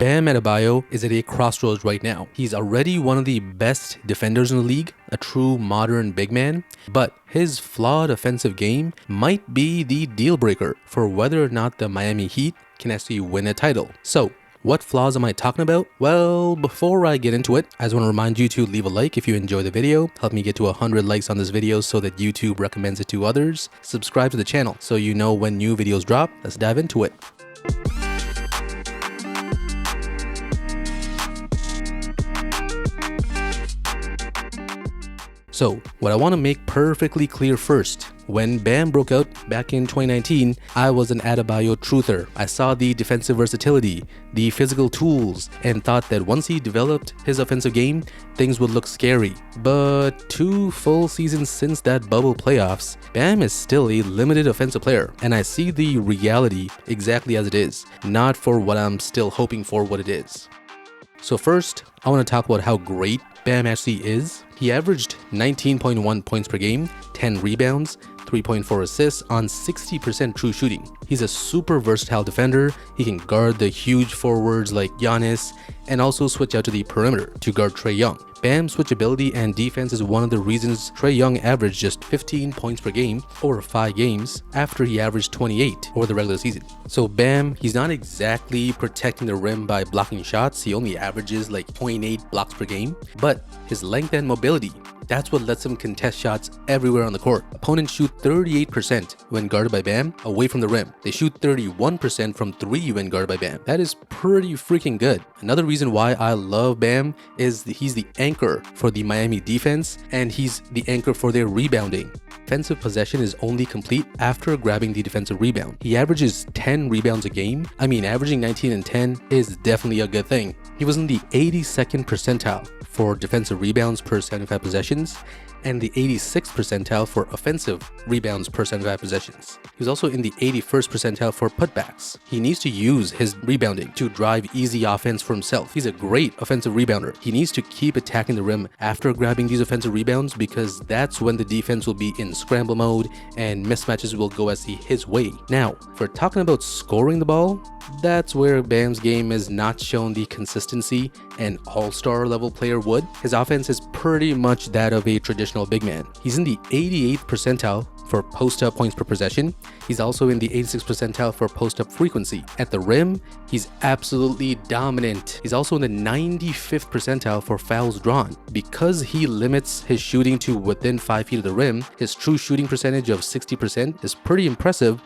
Bam Adebayo is at a crossroads right now. He's already one of the best defenders in the league, a true modern big man, but his flawed offensive game might be the deal breaker for whether or not the Miami Heat can actually win a title. So, what flaws am I talking about? Well, before I get into it, I just want to remind you to leave a like if you enjoy the video. Help me get to 100 likes on this video so that YouTube recommends it to others. Subscribe to the channel so you know when new videos drop. Let's dive into it. So, what I want to make perfectly clear first, when Bam broke out back in 2019, I was an Adebayo truther. I saw the defensive versatility, the physical tools, and thought that once he developed his offensive game, things would look scary. But 2 full seasons since that bubble playoffs, Bam is still a limited offensive player, and I see the reality exactly as it is, not for what I'm still hoping for what it is. So first, I want to talk about how great Bam actually is. He averaged 19.1 points per game, 10 rebounds, 3.4 assists on 60% true shooting. He's a super versatile defender. He can guard the huge forwards like Giannis and also switch out to the perimeter to guard Trae Young. Bam's switchability and defense is one of the reasons Trae Young averaged just 15 points per game over 5 games after he averaged 28 over the regular season. So Bam, he's not exactly protecting the rim by blocking shots. He only averages like 0.8 blocks per game, but his length and mobility, that's what lets him contest shots everywhere on the court. Opponents shoot 38% when guarded by Bam away from the rim. They shoot 31% from 3 when guarded by Bam. That is pretty freaking good. Another reason why I love Bam is he's the anchor for the Miami defense, and he's the anchor for their rebounding. Defensive possession is only complete after grabbing the defensive rebound. He averages 10 rebounds a game. I mean, averaging 19 and 10 is definitely a good thing. He was in the 82nd percentile for defensive rebounds per 75 possessions and the 86th percentile for offensive rebounds per 75 possessions. He was also in the 81st percentile for putbacks. He needs to use his rebounding to drive easy offense for himself. He's a great offensive rebounder. He needs to keep attacking the rim after grabbing these offensive rebounds because that's when the defense will be in scramble mode and mismatches will go as his way. Now, for talking about scoring the ball, that's where Bam's game has not shown the consistency an all-star level player would. His offense is pretty much that of a traditional big man. He's in the 88th percentile for post-up points per possession. He's also in the 86th percentile for post-up frequency. At the rim, he's absolutely dominant. He's also in the 95th percentile for fouls drawn. Because he limits his shooting to within 5 feet of the rim, his true shooting percentage of 60% is pretty impressive,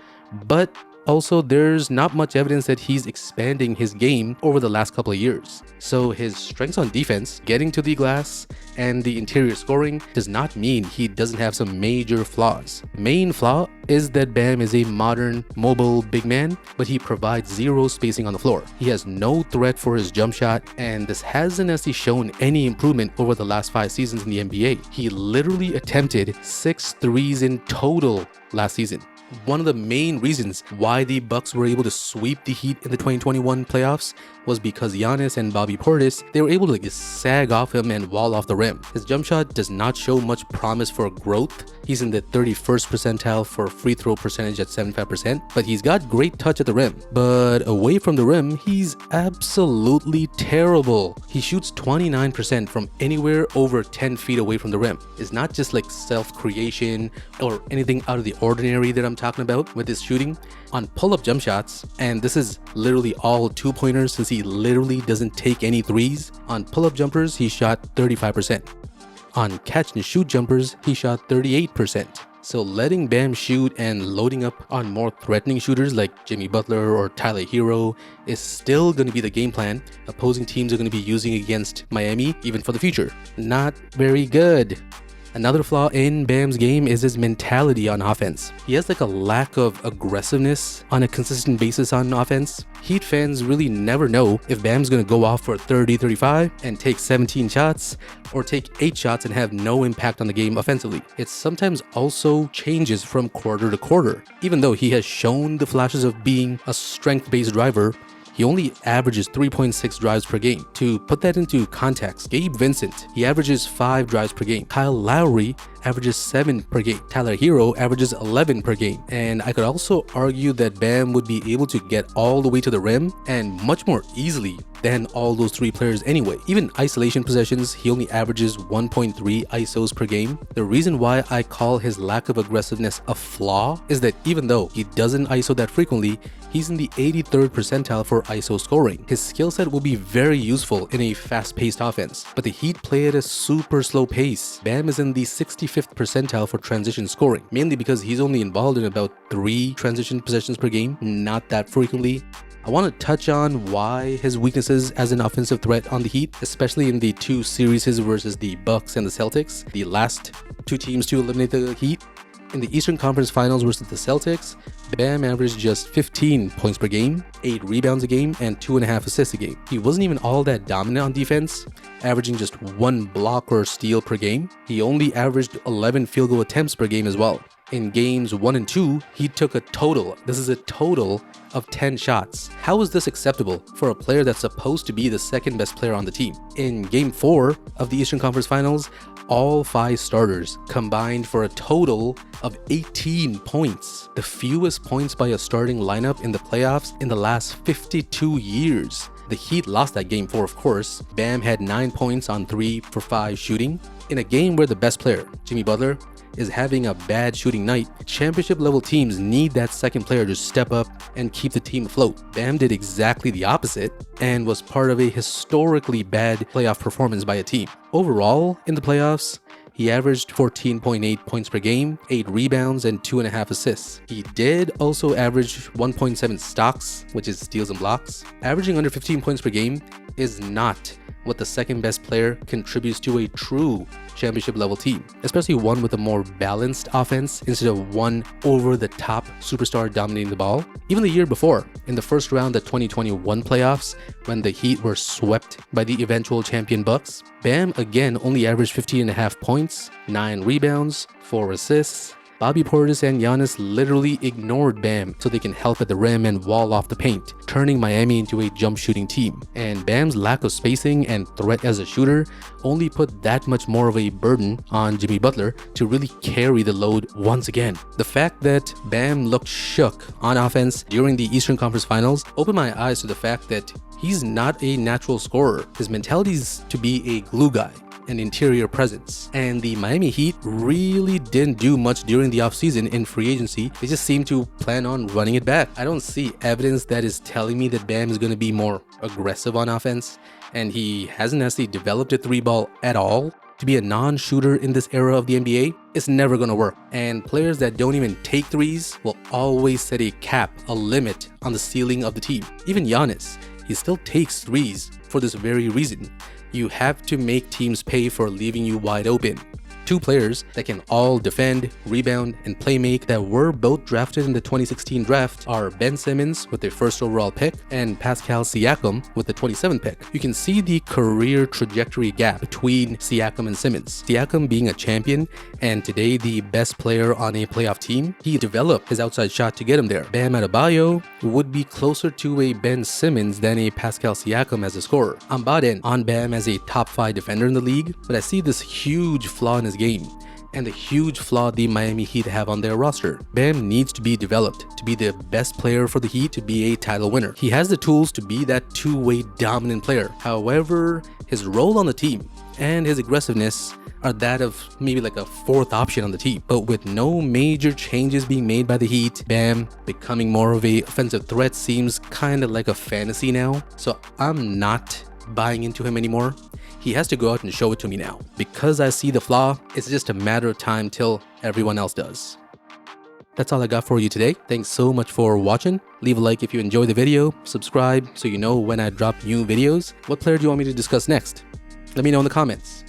but also, there's not much evidence that he's expanding his game over the last couple of years. So his strengths on defense, getting to the glass, and the interior scoring does not mean he doesn't have some major flaws. Main flaw is that Bam is a modern, mobile big man, but he provides zero spacing on the floor. He has no threat for his jump shot, and this hasn't actually shown any improvement over the last 5 seasons in the NBA. He literally attempted 6 threes in total last season. One of the main reasons why the Bucks were able to sweep the Heat in the 2021 playoffs was because Giannis and Bobby Portis, they were able to just sag off him and wall off the rim. His jump shot does not show much promise for growth. He's in the 31st percentile for free throw percentage at 75%, but he's got great touch at the rim. But away from the rim, he's absolutely terrible. He shoots 29% from anywhere over 10 feet away from the rim. It's not just like self-creation or anything out of the ordinary that I'm talking about with his shooting. On pull-up jump shots, and this is literally all 2-pointers since he literally doesn't take any threes. On pull-up jumpers, he shot 35%. On catch and shoot jumpers, he shot 38%. So letting Bam shoot and loading up on more threatening shooters like Jimmy Butler or Tyler Hero is still going to be the game plan opposing teams are going to be using against Miami even for the future. Not very good. Another flaw in Bam's game is his mentality on offense. He has like a lack of aggressiveness on a consistent basis on offense. Heat fans really never know if Bam's gonna go off for 30-35 and take 17 shots, or take 8 shots and have no impact on the game offensively. It sometimes also changes from quarter to quarter. Even though he has shown the flashes of being a strength-based driver, he only averages 3.6 drives per game. To put that into context, Gabe Vincent, he averages 5 drives per game. Kyle Lowry averages 7 per game. Tyler Hero averages 11 per game. And I could also argue that Bam would be able to get all the way to the rim and much more easily than all those 3 players anyway. Even isolation possessions, he only averages 1.3 ISOs per game. The reason why I call his lack of aggressiveness a flaw is that even though he doesn't ISO that frequently, he's in the 83rd percentile for ISO scoring. His skill set will be very useful in a fast-paced offense, but the Heat play at a super slow pace. Bam is in the 65th percentile for transition scoring, mainly because he's only involved in about 3 transition possessions per game, not that frequently. I want to touch on why his weaknesses as an offensive threat on the Heat, especially in the 2 series versus the Bucks and the Celtics, the last 2 teams to eliminate the Heat. In the Eastern Conference Finals versus the Celtics, Bam averaged just 15 points per game, 8 rebounds a game, and 2.5 assists a game. He wasn't even all that dominant on defense, averaging just 1 block or steal per game. He only averaged 11 field goal attempts per game as well. In games 1 and 2, he took a total of 10 shots. How is this acceptable for a player that's supposed to be the second best player on the team? In game 4 of the Eastern Conference Finals, all 5 starters combined for a total of 18 points, the fewest points by a starting lineup in the playoffs in the last 52 years. The Heat lost that game 4, of course. Bam had 9 points on 3 for 5 shooting. In a game where the best player, Jimmy Butler, is having a bad shooting night, championship level teams need that second player to step up and keep the team afloat. Bam did exactly the opposite and was part of a historically bad playoff performance by a team. Overall, in the playoffs, he averaged 14.8 points per game, 8 rebounds, and 2.5 assists. He did also average 1.7 stocks, which is steals and blocks. Averaging under 15 points per game is not what the second best player contributes to a true championship level team, especially one with a more balanced offense instead of one over-the-top superstar dominating the ball. Even the year before, in the first round of the 2021 playoffs, when the Heat were swept by the eventual champion Bucks, Bam again only averaged 15.5 points, 9 rebounds, 4 assists. Bobby Portis and Giannis literally ignored Bam so they can help at the rim and wall off the paint, turning Miami into a jump shooting team. And Bam's lack of spacing and threat as a shooter only put that much more of a burden on Jimmy Butler to really carry the load once again. The fact that Bam looked shook on offense during the Eastern Conference Finals opened my eyes to the fact that he's not a natural scorer. His mentality is to be a glue guy, an interior presence. And the Miami Heat really didn't do much during the offseason in free agency. They just seem to plan on running it back. I don't see evidence that is telling me that Bam is going to be more aggressive on offense, and he hasn't actually developed a 3-ball at all. To be a non-shooter in this era of the NBA, it's never going to work. And players that don't even take threes will always set a cap, a limit on the ceiling of the team. Even Giannis, he still takes threes for this very reason. You have to make teams pay for leaving you wide open. 2 players that can all defend, rebound, and play make that were both drafted in the 2016 draft are Ben Simmons with the 1st overall pick and Pascal Siakam with the 27th pick. You can see the career trajectory gap between Siakam and Simmons. Siakam being a champion and today the best player on a playoff team, he developed his outside shot to get him there. Bam Adebayo would be closer to a Ben Simmons than a Pascal Siakam as a scorer. I'm bought in on Bam as a top 5 defender in the league, but I see this huge flaw in his game and the huge flaw the Miami Heat have on their roster. Bam needs to be developed to be the best player for the Heat, to be a title winner. He has the tools to be that 2-way dominant player. However, his role on the team and his aggressiveness are that of maybe like a 4th option on the team. But with no major changes being made by the Heat, Bam becoming more of a offensive threat seems kind of like a fantasy now. So I'm not buying into him anymore. He has to go out and show it to me now. Because I see the flaw, it's just a matter of time till everyone else does. That's all I got for you today. Thanks so much for watching. Leave a like if you enjoyed the video, subscribe so you know when I drop new videos. What player do you want me to discuss next? Let me know in the comments.